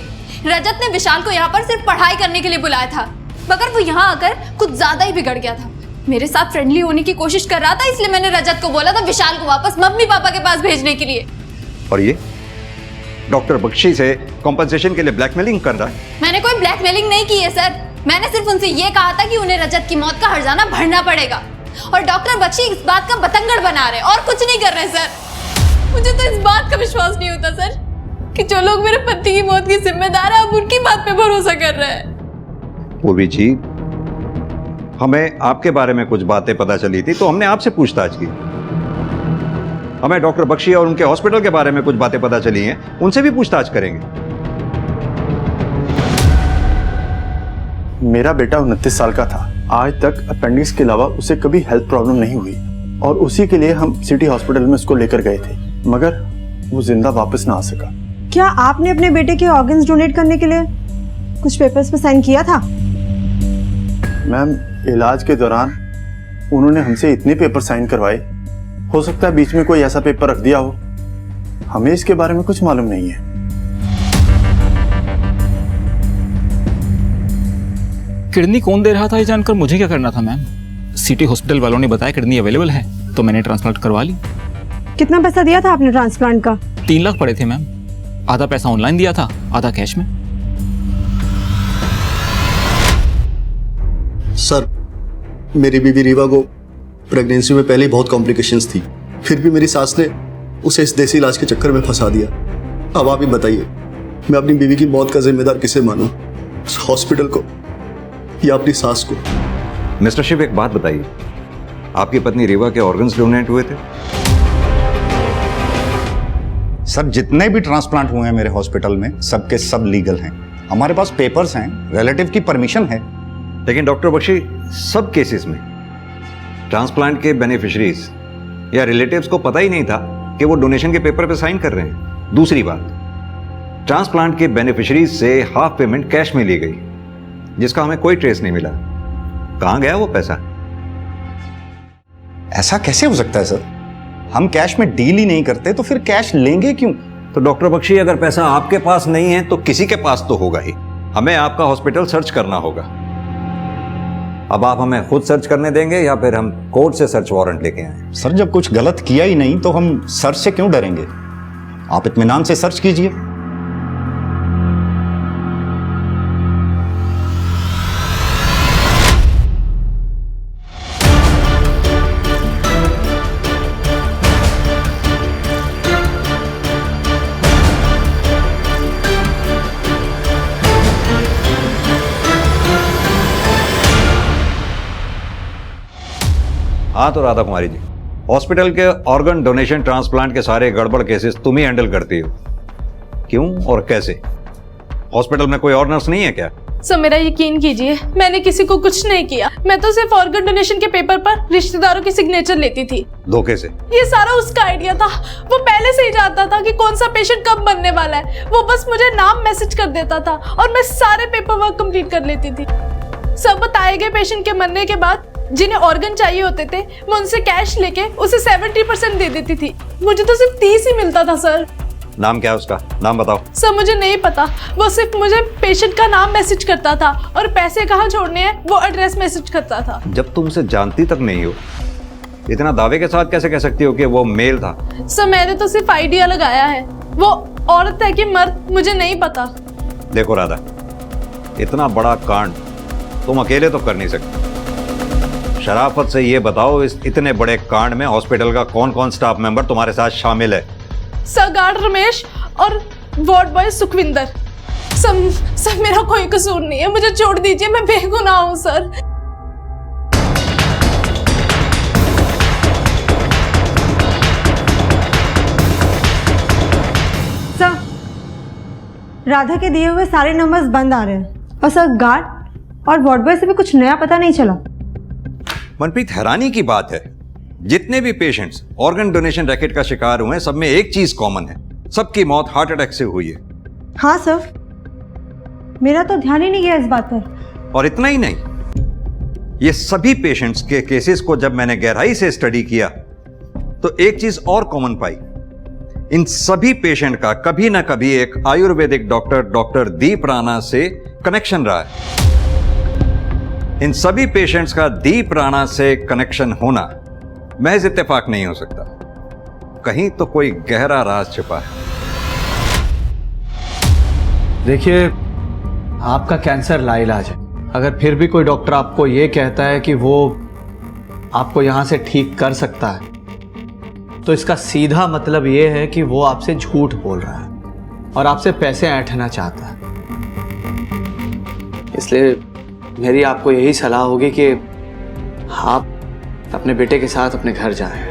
S8: रजत ने विशाल को यहाँ पर सिर्फ पढ़ाई करने के लिए बुलाया था, मगर वो यहाँ आकर कुछ ज्यादा ही बिगड़ गया था। मेरे साथ फ्रेंडली होने की कोशिश कर रहा था, इसलिए मैंने रजत को बोला था विशाल को वापस मम्मी पापा के पास भेजने के लिए।
S5: और ये डॉक्टर बख्शी से कॉम्पनसेशन के लिए ब्लैकमेलिंग कर रहा है।
S8: मैंने कोई ब्लैकमेलिंग नहीं की है सर। मैंने सिर्फ उनसे ये कहा था कि उन्हें रजत की मौत का हर्जाना भरना पड़ेगा, और डॉक्टर बख्शी इस बात का बतंगड़ बना रहे और कुछ नहीं कर रहे सर। मुझे तो इस बात का विश्वास नहीं होता सर कि जो लोग मेरे पति की मौत की जिम्मेदार है अब उनकी बात पे भरोसा कर रहे हैं।
S5: पूर्वी जी, हमें आपके बारे में कुछ बातें पता चली थी तो हमने आपसे पूछताछ की। हमें डॉक्टर बख्शी और उनके हॉस्पिटल के बारे में कुछ बातें पता चली हैं, उनसे भी पूछताछ करेंगे।
S10: मेरा बेटा 29 साल का था, आज तक अपेंडिक्स के अलावा उसे कभी हेल्थ प्रॉब्लम नहीं हुई, और उसी के लिए हम सिटी हॉस्पिटल में उसको लेकर गए थे, मगर वो जिंदा वापस ना आ सका।
S13: क्या आपने अपने बेटे के ऑर्गन्स डोनेट करने के लिए कुछ पेपर्स पे साइन किया था?
S10: मैम, इलाज के दौरान उन्होंने हमसे इतने पेपर साइन करवाए, हो सकता है बीच में कोई ऐसा पेपर रख दिया हो, हमें इसके बारे में कुछ मालूम नहीं है।
S14: किडनी कौन दे रहा था ये जानकर मुझे क्या करना था मैम? सिटी हॉस्पिटल वालों ने बताया किडनी अवेलेबल है तो मैंने ट्रांसप्लांट करवा ली।
S13: कितना पैसा दिया था आपने ट्रांसप्लांट का?
S14: 3 लाख पड़े थे मैम, आधा पैसा ऑनलाइन दिया था, आधा कैश में।
S21: सर, मेरी बीवी रीवा को प्रेगनेंसी में पहले ही बहुत कॉम्प्लिकेशंस थी, फिर भी मेरी सास ने उसे इस देसी इलाज के चक्कर में फंसा दिया। अब आप ही बताइए, मैं अपनी बीवी की मौत का जिम्मेदार किसे मानूं? हॉस्पिटल को या अपनी सास को?
S5: मिस्टर शिव, एक बात बताइए, आपकी पत्नी रीवा के ऑर्गन्स डोनेट हुए थे?
S24: सर, जितने भी ट्रांसप्लांट हुए हैं मेरे हॉस्पिटल में सबके सब लीगल हैं, हमारे पास पेपर्स हैं, रिलेटिव की परमिशन है।
S5: लेकिन डॉक्टर बख्शी, सब केसेस में ट्रांसप्लांट के बेनिफिशरीज या रिलेटिव्स को पता ही नहीं था कि वो डोनेशन के पेपर पे साइन कर रहे हैं। दूसरी बात, ट्रांसप्लांट के बेनिफिशरीज से हाफ पेमेंट कैश में ली गई, जिसका हमें कोई ट्रेस नहीं मिला। कहां गया वो पैसा?
S24: ऐसा कैसे हो सकता है सर? हम कैश में डील ही नहीं करते तो फिर कैश लेंगे क्यों?
S5: तो डॉक्टर बख्शी, अगर पैसा आपके पास नहीं है तो किसी के पास तो होगा ही। हमें आपका हॉस्पिटल सर्च करना होगा। अब आप हमें खुद सर्च करने देंगे या फिर हम कोर्ट से सर्च वारंट लेके आए?
S24: सर, जब कुछ गलत किया ही नहीं तो हम सर्च से क्यों डरेंगे? आप इत्मीनान से सर्च कीजिए। हाँ तो राधा कुमारी जी, हॉस्पिटल के ऑर्गन डोनेशन ट्रांसप्लांट के सारे गड़बड़ केसेस तुम ही हैंडल करती हो, क्यों और कैसे? हॉस्पिटल में कोई और नर्स नहीं है क्या?
S16: सर मेरा यकीन कीजिए, मैंने किसी को कुछ नहीं किया। मैं तो सिर्फ ऑर्गन डोनेशन के पेपर पर रिश्तेदारों की सिग्नेचर लेती थी।
S24: धोखे से?
S16: ये सारा उसका आइडिया था। वो पहले से ही जानता था कि कौन सा पेशेंट कब बनने वाला है। वो बस मुझे नाम मैसेज कर देता था और मैं सारे पेपर वर्क कंप्लीट कर लेती थी। सब बताए गए पेशेंट के मरने के बाद जिन्हें ऑर्गन चाहिए होते थे, मैं उनसे कैश लेके उसे 70% दे देती थी। मुझे तो सिर्फ 30 ही मिलता था सर।
S24: नाम क्या है उसका? नाम बताओ।
S16: सर मुझे नहीं पता, वो सिर्फ मुझे पेशेंट का नाम मैसेज करता था और पैसे कहाँ छोड़ने हैं वो एड्रेस मैसेज करता था।
S24: जब तुम उसे जानती तक नहीं हो, इतना दावे के साथ कैसे कह सकती हो कि वो मेल था?
S16: सर मैंने तो सिर्फ आइडिया लगाया है। वो औरत है कि मर्द मुझे नहीं पता।
S24: देखो राधा, इतना बड़ा कांड तुम अकेले तो कर नहीं सकते। शराफत से ये बताओ, इस इतने बड़े कांड में हॉस्पिटल का कौन कौन स्टाफ मेंबर तुम्हारे साथ शामिल है?
S16: सर गार्ड रमेश और वार्ड बॉय सुखविंदर। सर मेरा कोई कसूर नहीं है, मुझे छोड़ दीजिए, मैं बेगुनाह हूँ सर।
S13: सर, राधा के दिए हुए सारे नंबर्स बंद आ रहे हैं और सर गार्ड और वार्ड बॉय से भी कुछ नया पता नहीं चला।
S24: मनप्रीत, हैरानी की बात है, जितने भी पेशेंट्स ऑर्गन डोनेशन रैकेट का शिकार हुए हैं, सब में एक चीज कॉमन है, सबकी मौत हार्ट अटैक से हुई है।
S13: हाँ सर, मेरा तो ध्यान ही नहीं गया इस बात पर।
S24: और इतना ही नहीं, ये सभी पेशेंट्स के केसेस को जब मैंने गहराई से स्टडी किया तो एक चीज और कॉमन पाई। इन सभी पेशेंट का कभी ना कभी एक आयुर्वेदिक डॉक्टर दीप राणा से कनेक्शन रहा है। इन सभी पेशेंट्स का दीप राणा से कनेक्शन होना महज इत्तेफाक नहीं हो सकता, कहीं तो कोई गहरा राज छिपा है।
S1: देखिए, आपका कैंसर लाइलाज है। अगर फिर भी कोई डॉक्टर आपको ये कहता है कि वो आपको यहां से ठीक कर सकता है, तो इसका सीधा मतलब ये है कि वो आपसे झूठ बोल रहा है और आपसे पैसे ऐंठना चाहता है। इसलिए मेरी आपको यही सलाह होगी कि आप अपने बेटे के साथ अपने घर जाएं।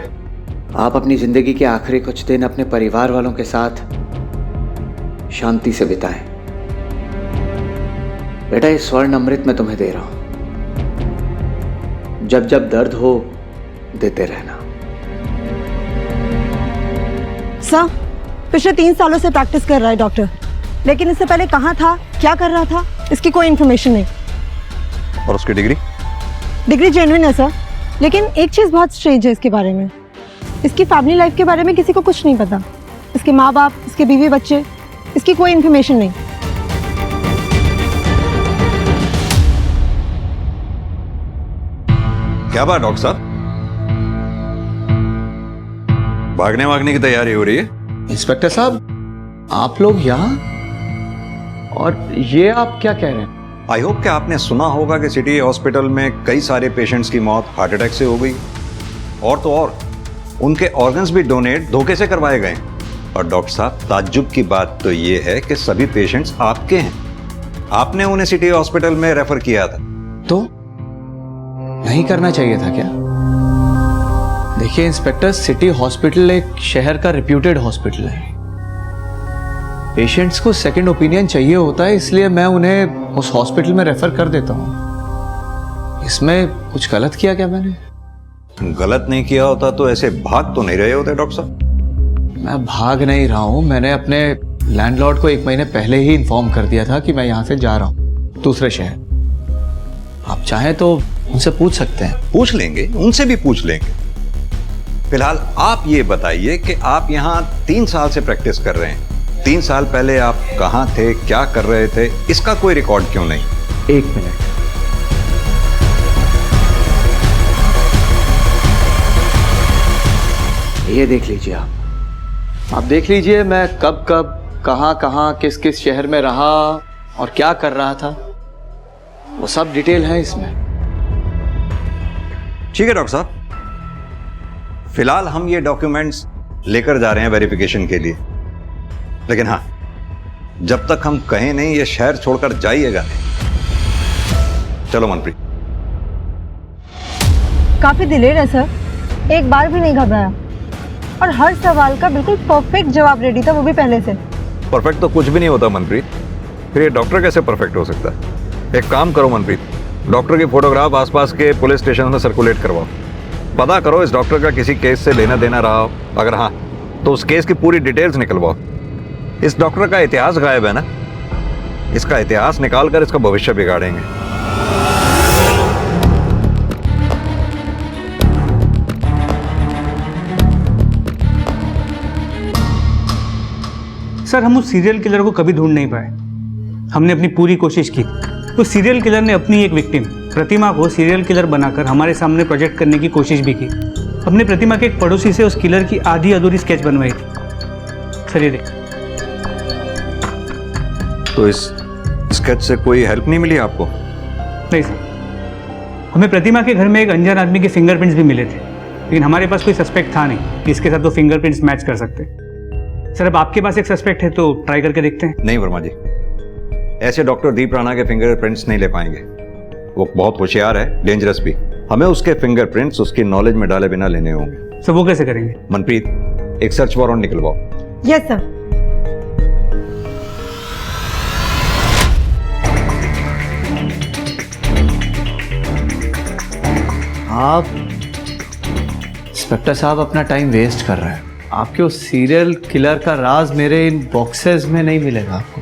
S4: आप अपनी जिंदगी के आखिरी कुछ दिन अपने परिवार वालों के साथ शांति से बिताएं। बेटा, ये स्वर्ण अमृत मैं तुम्हें दे रहा हूं, जब जब दर्द हो देते रहना।
S13: सर, पिछले 3 सालों से प्रैक्टिस कर रहा है डॉक्टर, लेकिन इससे पहले कहाँ था, क्या कर रहा था, इसकी कोई इन्फॉर्मेशन नहीं।
S24: और उसकी डिग्री?
S13: डिग्री जेन्युइन है सर, लेकिन एक चीज़ बहुत स्ट्रेंज है इसके बारे में। इसकी फैमिली लाइफ के बारे में किसी को कुछ नहीं पता। इसके माँ बाप, इसके बीवी बच्चे, इसकी कोई इन्फॉर्मेशन नहीं।
S24: क्या बात डॉक्टर साहब, भागने की तैयारी हो रही है?
S1: इंस्पेक्टर साहब, आप लोग यहाँ, और ये आप क्या कह रहे हैं?
S24: आई होप कि आपने सुना होगा कि सिटी हॉस्पिटल में कई सारे पेशेंट्स की मौत हार्ट अटैक से हो गई, और तो और उनके ऑर्गन्स भी डोनेट धोखे से करवाए गए। और डॉक्टर साहब, ताज्जुब की बात तो ये है कि सभी पेशेंट्स आपके हैं, आपने उन्हें सिटी हॉस्पिटल में रेफर किया था।
S1: तो नहीं करना चाहिए था क्या? देखिए इंस्पेक्टर, सिटी हॉस्पिटल एक शहर का रिप्यूटेड हॉस्पिटल है। पेशेंट्स को सेकंड ओपिनियन चाहिए होता है, इसलिए मैं उन्हें उस हॉस्पिटल में रेफर कर देता हूँ। इसमें कुछ गलत किया क्या मैंने?
S24: गलत नहीं किया होता तो ऐसे भाग तो नहीं रहे होते डॉक्टर साहब।
S1: मैं भाग नहीं रहा हूँ, मैंने अपने लैंडलॉर्ड को 1 महीने पहले ही इन्फॉर्म कर दिया था कि मैं यहाँ से जा रहा हूँ दूसरे शहर। आप चाहें तो उनसे पूछ सकते हैं।
S24: पूछ लेंगे, उनसे भी पूछ लेंगे। फिलहाल आप ये बताइए कि आप यहाँ 3 साल से प्रैक्टिस कर रहे हैं। 3 साल पहले आप कहाँ थे, क्या कर रहे थे, इसका कोई रिकॉर्ड क्यों नहीं?
S1: 1 मिनट।
S4: ये देख लीजिए
S1: आप देख लीजिए मैं कब कहाँ किस किस शहर में रहा और क्या कर रहा था, वो सब डिटेल है इसमें।
S24: ठीक है डॉक्टर साहब, फिलहाल हम ये डॉक्यूमेंट्स लेकर जा रहे हैं वेरिफिकेशन के लिए, लेकिन हाँ, जब तक हम कहें नहीं ये शहर छोड़कर जाइएगा नहीं। चलो मनप्रीत।
S13: काफी डिलेड है सर। एक बार भी नहीं घबराया और हर सवाल का बिल्कुल परफेक्ट जवाब रेडी था, वो भी पहले से।
S24: परफेक्ट तो कुछ भी नहीं होता मनप्रीत, फिर ये डॉक्टर कैसे परफेक्ट हो सकता है? एक काम करो मनप्रीत, डॉक्टर की फोटोग्राफ आसपास के पुलिस स्टेशन में सर्कुलेट करवाओ, पता करो इस डॉक्टर का किसी केस से लेना देना रहा हो, अगर हाँ तो उस केस की पूरी डिटेल्स निकलवाओ। इस डॉक्टर का इतिहास गायब है ना, इसका इतिहास निकाल कर इसका भविष्य बिगाड़ेंगे।
S11: सर हम उस सीरियल किलर को कभी ढूंढ नहीं पाए। हमने अपनी पूरी कोशिश की। उस सीरियल किलर ने अपनी एक विक्टिम प्रतिमा को सीरियल किलर बनाकर हमारे सामने प्रोजेक्ट करने की कोशिश भी की। हमने प्रतिमा के एक पड़ोसी से उस किलर की आधी अधूरी स्केच बनवाई थी। सर ये देख।
S24: तो इस स्केच से कोई हेल्प नहीं मिली आपको?
S11: नहीं सर, हमें प्रतिमा के घर में एक अनजान आदमी के फिंगरप्रिंट्स भी मिले थे, लेकिन हमारे पास कोई सस्पेक्ट था नहीं जिसके साथ वो फिंगरप्रिंट्स मैच कर सकते। सर अब आपके पास एक सस्पेक्ट है तो ट्राई करके देखते हैं।
S24: नहीं वर्मा जी, ऐसे डॉक्टर दीप राणा के फिंगरप्रिंट्स नहीं ले पाएंगे। वो बहुत होशियार है, डेंजरस भी। हमें उसके फिंगरप्रिंट्स उसकी नॉलेज में डाले बिना लेने होंगे।
S11: सर वो कैसे करेंगे?
S24: मनप्रीत, एक सर्च वारंट निकलवाओ।
S13: Yes sir.
S1: आप इंस्पेक्टर साहब अपना टाइम वेस्ट कर रहे हैं। आपके उस सीरियल किलर का राज मेरे इन बॉक्सेस में नहीं मिलेगा आपको।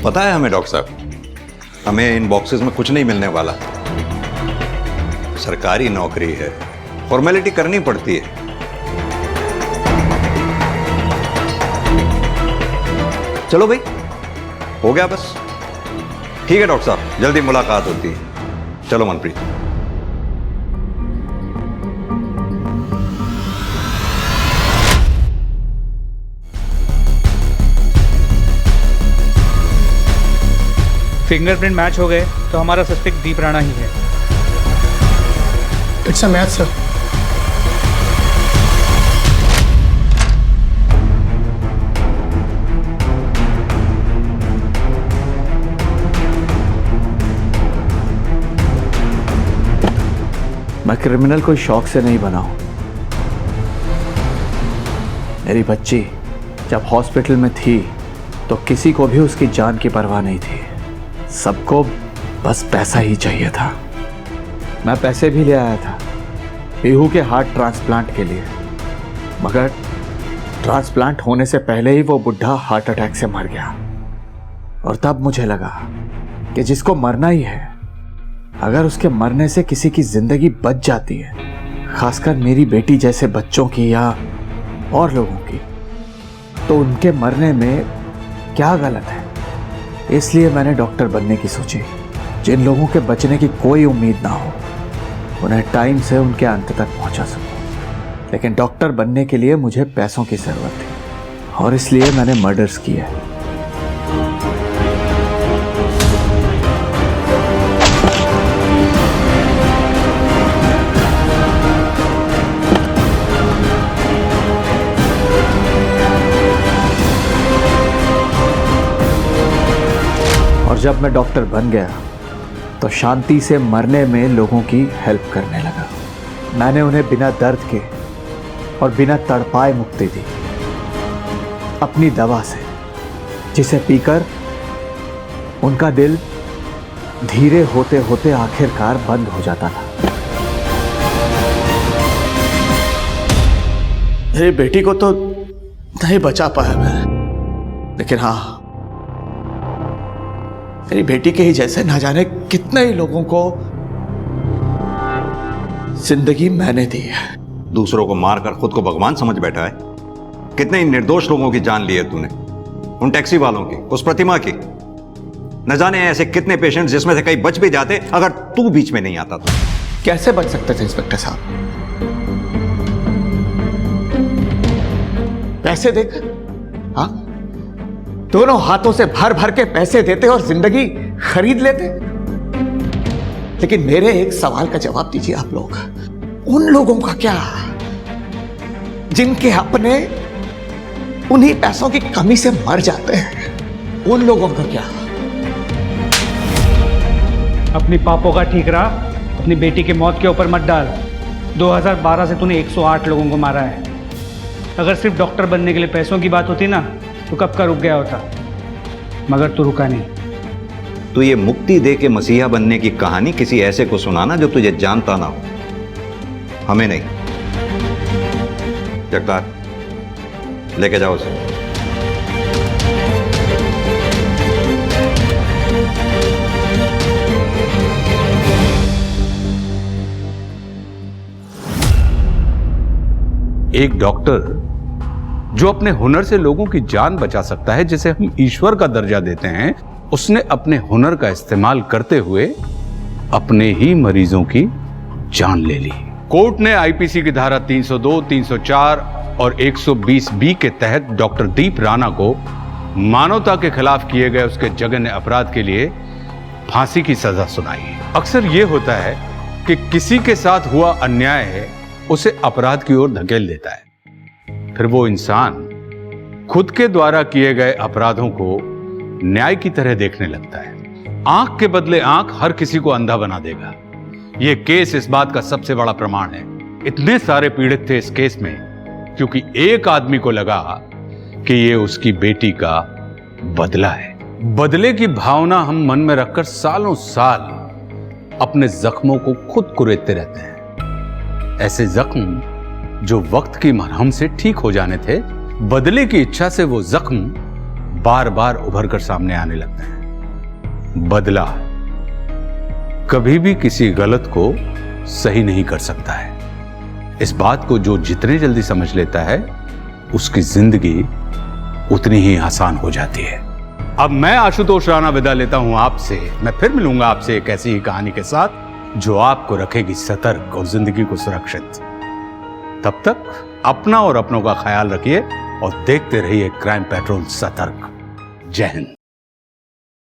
S24: पता है हमें डॉक्टर साहब, हमें इन बॉक्सेस में कुछ नहीं मिलने वाला। सरकारी नौकरी है, फॉर्मेलिटी करनी पड़ती है। चलो भाई, हो गया बस। ठीक है डॉक्टर साहब, जल्दी मुलाकात होती है। चलो मनप्रीत।
S11: फिंगरप्रिंट मैच हो गए तो हमारा सस्पेक्ट दीप राणा ही है।
S6: It's a match sir.
S1: मैं क्रिमिनल कोई शौक से नहीं बना हूं। मेरी बच्ची जब हॉस्पिटल में थी तो किसी को भी उसकी जान की परवाह नहीं थी। सबको बस पैसा ही चाहिए था। मैं पैसे भी ले आया था पीहू के हार्ट ट्रांसप्लांट के लिए, मगर ट्रांसप्लांट होने से पहले ही वो बुढ़ा हार्ट अटैक से मर गया। और तब मुझे लगा कि जिसको मरना ही है, अगर उसके मरने से किसी की जिंदगी बच जाती है, खासकर मेरी बेटी जैसे बच्चों की या और लोगों की, तो उनके मरने में क्या गलत है। इसलिए मैंने डॉक्टर बनने की सोची। जिन लोगों के बचने की कोई उम्मीद ना हो, उन्हें टाइम से उनके अंत तक पहुंचा सकूं। लेकिन डॉक्टर बनने के लिए मुझे पैसों की जरूरत थी और इसलिए मैंने मर्डर्स किए। और जब मैं डॉक्टर बन गया तो शांति से मरने में लोगों की हेल्प करने लगा। मैंने उन्हें बिना दर्द के और बिना तड़पाए मुक्ति दी, अपनी दवा से, जिसे पीकर उनका दिल धीरे होते होते आखिरकार बंद हो जाता था।
S6: मेरी बेटी को तो नहीं बचा पाया मैं, लेकिन हाँ, मेरी बेटी के ही जैसे ना जाने कितने ही लोगों को जिंदगी मैंने दी है।
S24: दूसरों को मारकर खुद को भगवान समझ बैठा है। कितने ही निर्दोष लोगों की जान ली है तूने, उन टैक्सी वालों की, उस प्रतिमा की। न जाने ऐसे कितने पेशेंट्स जिसमें से कई बच भी जाते अगर तू बीच में नहीं आता तो।
S6: कैसे बच सकते थे इंस्पेक्टर साहब? पैसे देकर, हाँ, दोनों हाथों से भर भर के पैसे देते और जिंदगी खरीद लेते। लेकिन मेरे एक सवाल का जवाब दीजिए आप लोग, उन लोगों का क्या जिनके अपने उन्हीं पैसों की कमी से मर जाते हैं? उन लोगों का क्या?
S11: अपनी पापों का ठीकरा अपनी बेटी की मौत के ऊपर मत डाल। 2012 से तूने 108 लोगों को मारा है। अगर सिर्फ डॉक्टर बनने के लिए पैसों की बात होती ना तो कब का रुक गया होता, मगर तू रुका नहीं।
S24: तो ये मुक्ति दे के मसीहा बनने की कहानी किसी ऐसे को सुनाना जो तुझे जानता ना हो, हमें नहीं। जगतार, लेके जाओ उसे।
S23: एक डॉक्टर जो अपने हुनर से लोगों की जान बचा सकता है, जिसे हम ईश्वर का दर्जा देते हैं, उसने अपने हुनर का इस्तेमाल करते हुए अपने ही मरीजों की जान ले ली। कोर्ट ने आईपीसी की धारा 302, 304 और 120 बी के तहत डॉक्टर दीप राणा को मानवता के खिलाफ किए गए उसके जघन्य अपराध के लिए फांसी की सजा सुनाई। अक्सर यह होता है कि किसी के साथ हुआ अन्याय उसे अपराध की ओर धकेल देता है, फिर वो इंसान खुद के द्वारा किए गए अपराधों को न्याय की तरह देखने लगता है। आंख के बदले आंख हर किसी को अंधा बना देगा। यह केस इस बात का सबसे बड़ा प्रमाण है। इतने सारे पीड़ित थे इस केस में क्योंकि एक आदमी को लगा कि यह उसकी बेटी का बदला है। बदले की भावना हम मन में रखकर सालों साल अपने जख्मों को खुद कुरेदते रहते हैं। ऐसे जख्म जो वक्त की मरहम से ठीक हो जाने थे, बदले की इच्छा से वो जख्म बार बार उभर कर सामने आने लगते हैं। बदला कभी भी किसी गलत को सही नहीं कर सकता है। इस बात को जो जितने जल्दी समझ लेता है, उसकी जिंदगी उतनी ही आसान हो जाती है। अब मैं आशुतोष राणा विदा लेता हूं आपसे। मैं फिर मिलूंगा आपसे एक ऐसी ही कहानी के साथ जो आपको रखेगी सतर्क और जिंदगी को सुरक्षित। तब तक अपना और अपनों का ख्याल रखिए और देखते रहिए क्राइम पेट्रोल सतर्क। जय हिंद।